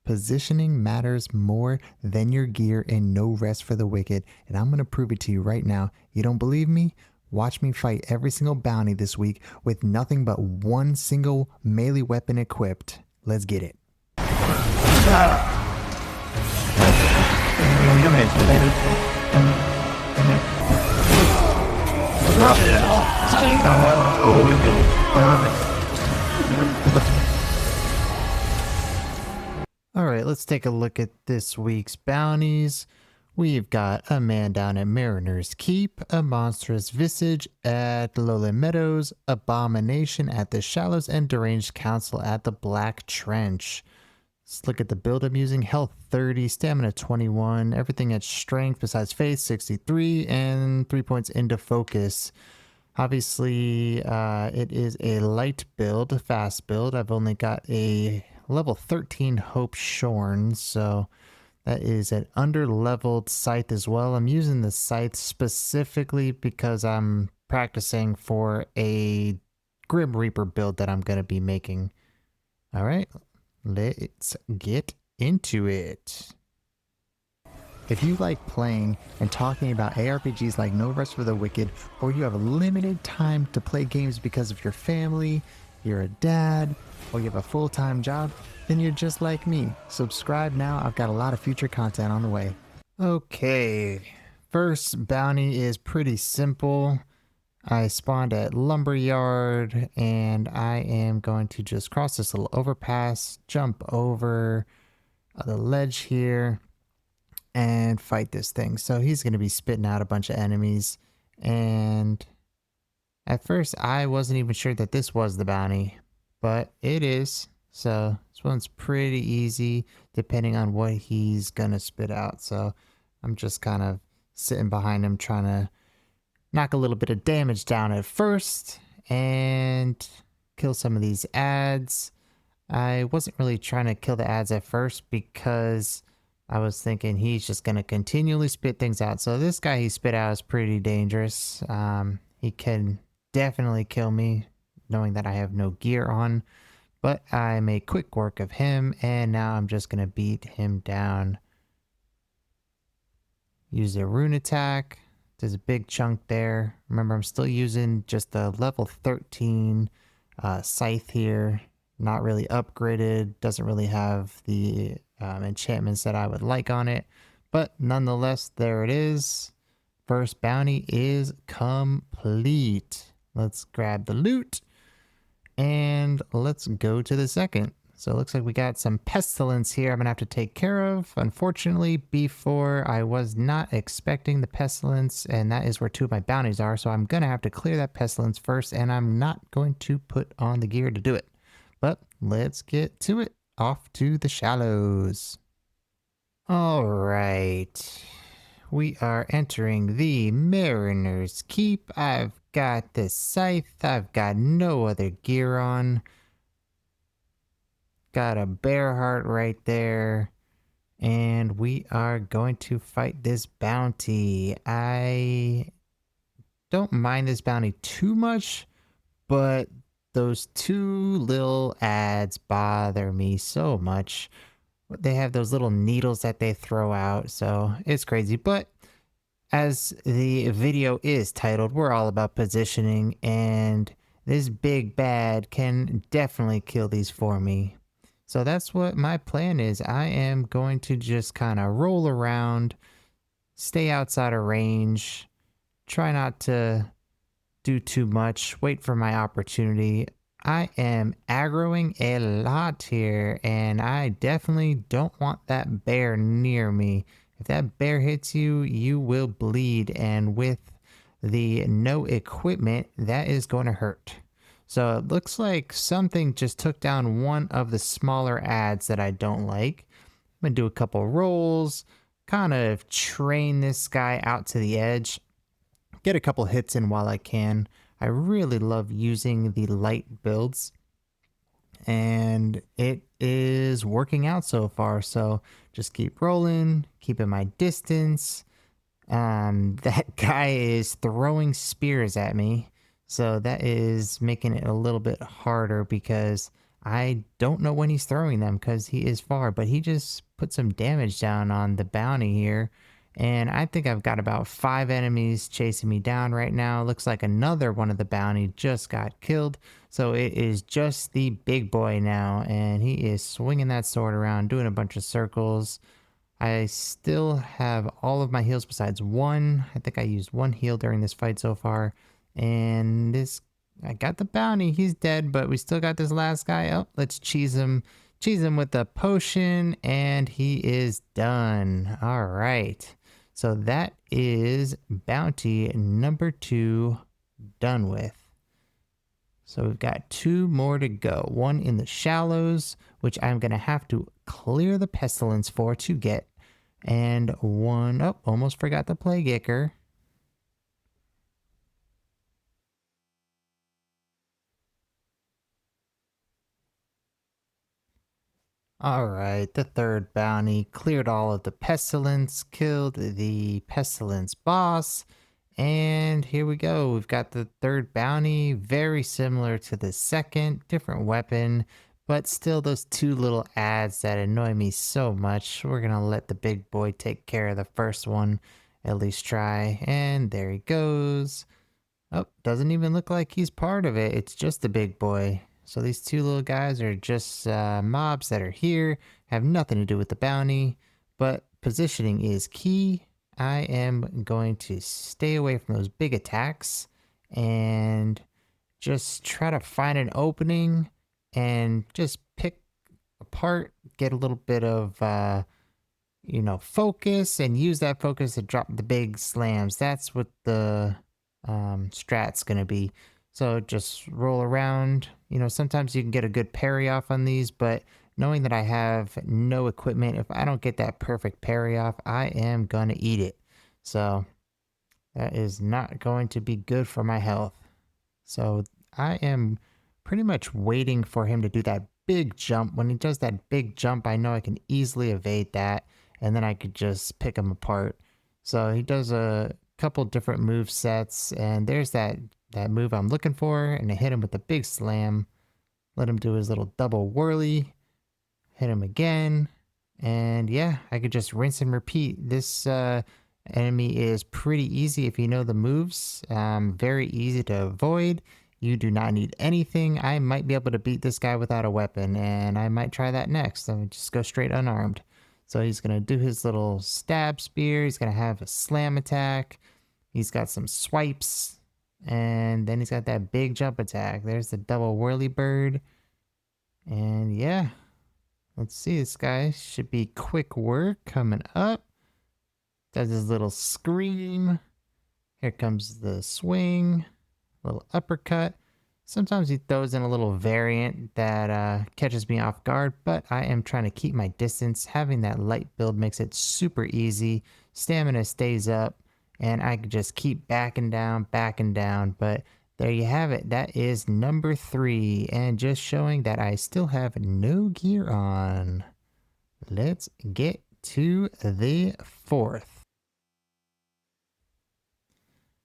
Positioning matters more than your gear and no rest for the wicked. And I'm going to prove it to you right now. You don't believe me? Watch me fight every single bounty this week with nothing but one single melee weapon equipped. Let's get it. Alright, let's take a look at this week's bounties. We've got a man down at Mariner's Keep, a monstrous visage at Lowland Meadows, Abomination at the Shallows, and Deranged Council at the Black Trench. Let's look at the build I'm using. Health 30, stamina 21, everything at strength besides faith 63, and 3 points into focus. Obviously, it is a light build, fast build. I've only got a level 13 Hope Shorn, so that is an under-leveled scythe as well. I'm using the scythe specifically because I'm practicing for a Grim Reaper build that I'm going to be making. All right, let's get into it. If you like playing and talking about ARPGs like No Rest for the Wicked, or you have a limited time to play games because of your family, you're a dad, or you have a full-time job, then you're just like me. Subscribe now. I've got a lot of future content on the way. Okay, first bounty is pretty simple. I spawned at Lumberyard, and I am going to just cross this little overpass, jump over the ledge here, and fight this thing. So he's going to be spitting out a bunch of enemies, and at first I wasn't even sure that this was the bounty, but it is. So this one's pretty easy depending on what he's going to spit out. So I'm just kind of sitting behind him trying to knock a little bit of damage down at first and kill some of these ads. I wasn't really trying to kill the ads at first because I was thinking he's just going to continually spit things out. So this guy he spit out is pretty dangerous. He can definitely kill me knowing that I have no gear on. But I made quick work of him, and now I'm just going to beat him down. Use a rune attack. There's a big chunk there. Remember, I'm still using just the level 13 scythe here. Not really upgraded. Doesn't really have the enchantments that I would like on it. But nonetheless, there it is. First bounty is complete. Let's grab the loot. And let's go to the second. So it looks like we got some pestilence here I'm going to have to take care of. Unfortunately, before I was not expecting the pestilence, and that is where two of my bounties are. So I'm going to have to clear that pestilence first, and I'm not going to put on the gear to do it. But let's get to it. Off to the shallows. All right. We are entering the Mariner's Keep. I've got the scythe. I've got no other gear on. Got a bear heart right there. And we are going to fight this bounty. I don't mind this bounty too much, but those two little ads bother me so much. They have those little needles that they throw out, so it's crazy. But as the video is titled, we're all about positioning, and this big bad can definitely kill these for me. So that's what my plan is. I am going to just kind of roll around, stay outside of range, try not to do too much, wait for my opportunity. I am aggroing a lot here, and I definitely don't want that bear near me. If that bear hits you, you will bleed, and with the no equipment, that is going to hurt. So it looks like something just took down one of the smaller ads that I don't like. I'm going to do a couple rolls, kind of train this guy out to the edge, get a couple hits in while I can. I really love using the light builds, and it is working out so far. So just keep rolling, keeping my distance. That guy is throwing spears at me, so that is making it a little bit harder because I don't know when he's throwing them because he is far, but he just put some damage down on the bounty here. And I think I've got about 5 enemies chasing me down right now. Looks like another one of the bounty just got killed. So it is just the big boy now. And he is swinging that sword around, doing a bunch of circles. I still have all of my heals besides one. I think I used one heal during this fight so far. And I got the bounty. He's dead, but we still got this last guy. Oh, let's cheese him. Cheese him with the potion, and he is done. All right. So that is bounty number 2 done with. So we've got 2 more to go. One in the shallows, which I'm going to have to clear the pestilence for to get. And one, oh, almost forgot the plague ichor. All right, the third bounty cleared all of the pestilence, killed the pestilence boss, and here we go. We've got the third bounty, very similar to the second, different weapon, but still those 2 little ads that annoy me so much. We're gonna let the big boy take care of the first one, at least try, and there he goes. Oh, doesn't even look like he's part of it. It's just the big boy. So these 2 little guys are just mobs that are here, have nothing to do with the bounty, but positioning is key. I am going to stay away from those big attacks and just try to find an opening and just pick apart, get a little bit of focus and use that focus to drop the big slams. That's what the strat's going to be. So just roll around. Sometimes you can get a good parry off on these, but knowing that I have no equipment, if I don't get that perfect parry off, I am going to eat it. So that is not going to be good for my health. So I am pretty much waiting for him to do that big jump. When he does that big jump, I know I can easily evade that, and then I could just pick him apart. So he does a couple different move sets, and there's that move I'm looking for, and I hit him with the big slam. Let him do his little double whirly. Hit him again, and yeah, I could just rinse and repeat. This enemy is pretty easy if you know the moves. Very easy to avoid. You do not need anything. I might be able to beat this guy without a weapon, and I might try that next. I just go straight unarmed. So he's going to do his little stab spear. He's going to have a slam attack. He's got some swipes, and then he's got that big jump attack. There's the double whirly bird. And yeah, let's see. This guy should be quick work coming up. Does his little scream. Here comes the swing. Little uppercut. Sometimes he throws in a little variant that catches me off guard, but I am trying to keep my distance. Having that light build makes it super easy. Stamina stays up, and I can just keep backing down. But there you have it. That is number 3, and just showing that I still have no gear on. Let's get to the 4th.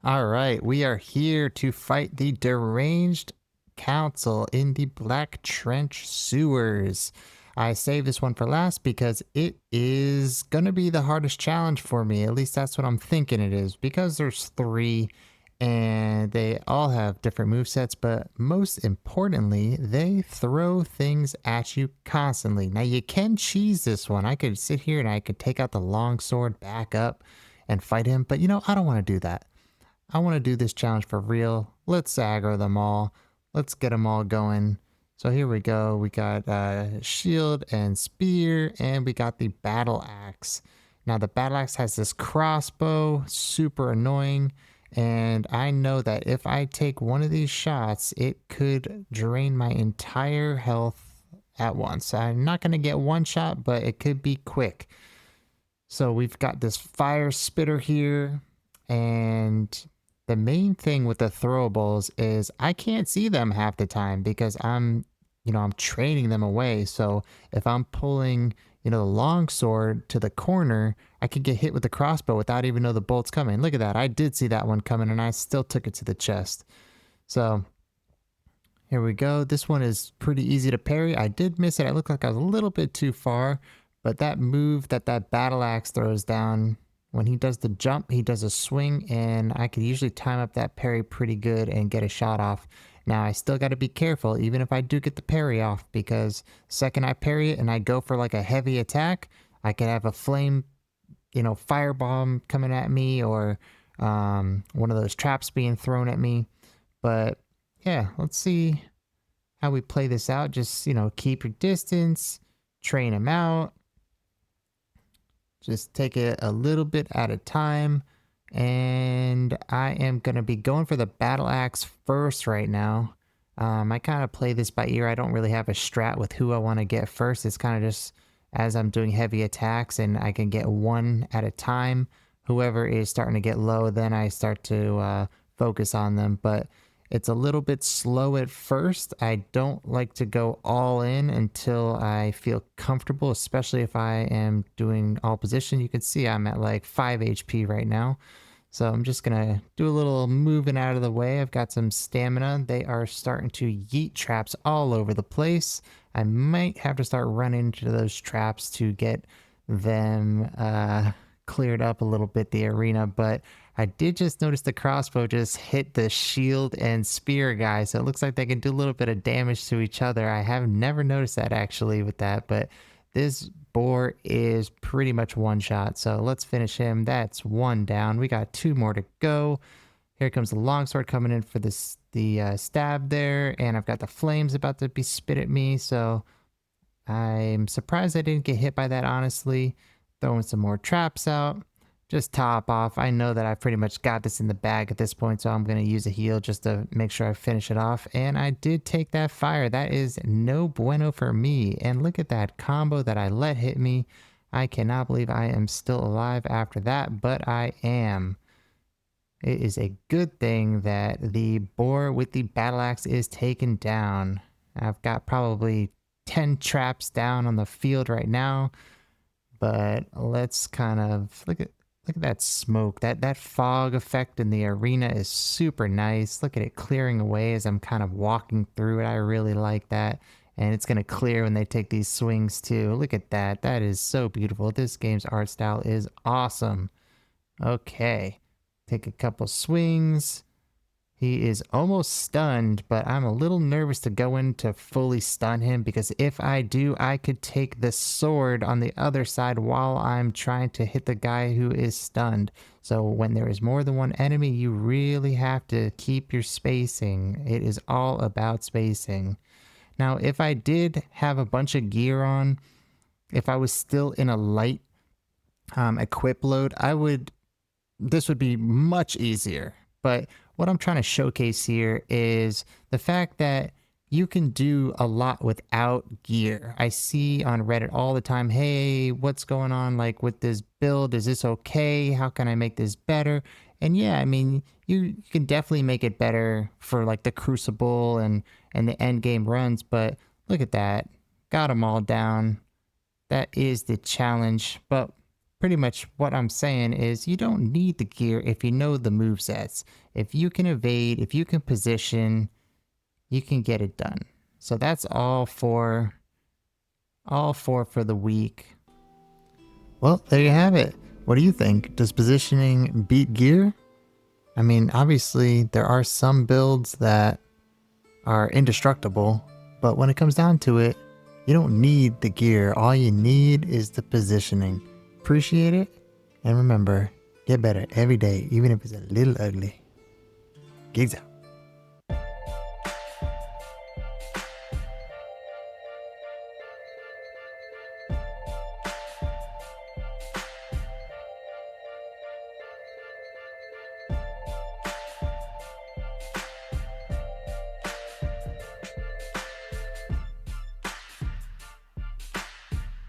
All right, we are here to fight the Deranged Council in the Black Trench Sewers. I saved this one for last because it is going to be the hardest challenge for me. At least that's what I'm thinking it is, because there's 3 and they all have different movesets, but most importantly, they throw things at you constantly. Now, you can cheese this one. I could sit here and I could take out the long sword, back up, and fight him, but I don't want to do that. I want to do this challenge for real. Let's aggro them all. Let's get them all going. So here we go. We got shield and spear, and we got the battle axe. Now the battle axe has this crossbow, super annoying. And I know that if I take one of these shots, it could drain my entire health at once. I'm not going to get one shot, but it could be quick. So we've got this fire spitter here, and the main thing with the throwables is I can't see them half the time because I'm training them away. So if I'm pulling, the long sword to the corner, I could get hit with the crossbow without even know the bolt's coming. Look at that. I did see that one coming, and I still took it to the chest. So Here we go. This one is pretty easy to parry. I did miss it. I looked like I was a little bit too far, but that move that battle axe throws down, when he does the jump, he does a swing, and I could usually time up that parry pretty good and get a shot off. Now, I still got to be careful, even if I do get the parry off, because second I parry it and I go for like a heavy attack, I could have a flame, firebomb coming at me, or one of those traps being thrown at me. But yeah, let's see how we play this out. Just, keep your distance, train them out. Just take it a little bit at a time. And I am going to be going for the battle axe first right now. I kind of play this by ear. I don't really have a strat with who I want to get first. It's kind of just as I'm doing heavy attacks and I can get one at a time. Whoever is starting to get low, then I start to focus on them. But it's a little bit slow at first. I don't like to go all in until I feel comfortable, especially if I am doing all position. You can see I'm at like 5 HP right now. So I'm just going to do a little moving out of the way. I've got some stamina. They are starting to yeet traps all over the place. I might have to start running into those traps to get them cleared up a little bit, the arena, but I did just notice the crossbow just hit the shield and spear guy, so it looks like they can do a little bit of damage to each other. I have never noticed that actually with that, but this boar is pretty much one shot, so let's finish him. That's one down. We got 2 more to go. Here comes the longsword coming in for the stab there, and I've got the flames about to be spit at me, so I'm surprised I didn't get hit by that, honestly. Throwing some more traps out. Just top off. I know that I pretty much got this in the bag at this point, so I'm going to use a heal just to make sure I finish it off. And I did take that fire. That is no bueno for me. And look at that combo that I let hit me. I cannot believe I am still alive after that, but I am. It is a good thing that the boar with the battle axe is taken down. I've got probably 10 traps down on the field right now. But let's kind of look at that smoke. That fog effect in the arena is super nice. Look at it clearing away as I'm kind of walking through it. I really like that. And it's going to clear when they take these swings too. Look at that. That is so beautiful. This game's art style is awesome. Okay. Take a couple swings. He is almost stunned, but I'm a little nervous to go in to fully stun him because if I do, I could take the sword on the other side while I'm trying to hit the guy who is stunned. So when there is more than one enemy, you really have to keep your spacing. It is all about spacing. Now, if I did have a bunch of gear on, if I was still in a light equip load, this would be much easier. But what I'm trying to showcase here is the fact that you can do a lot without gear. I see on Reddit all the time, hey, what's going on like with this build? Is this okay? How can I make this better? And yeah, I mean, you can definitely make it better for like the Crucible and the end game runs, but look at that. Got them all down. That is the challenge, but pretty much what I'm saying is you don't need the gear if you know the movesets. If you can evade, if you can position, you can get it done. So that's all four for the week. Well, there you have it. What do you think? Does positioning beat gear? I mean, obviously there are some builds that are indestructible, but when it comes down to it, you don't need the gear. All you need is the positioning. Appreciate it, and remember, get better every day, even if it's a little ugly. Gigs out.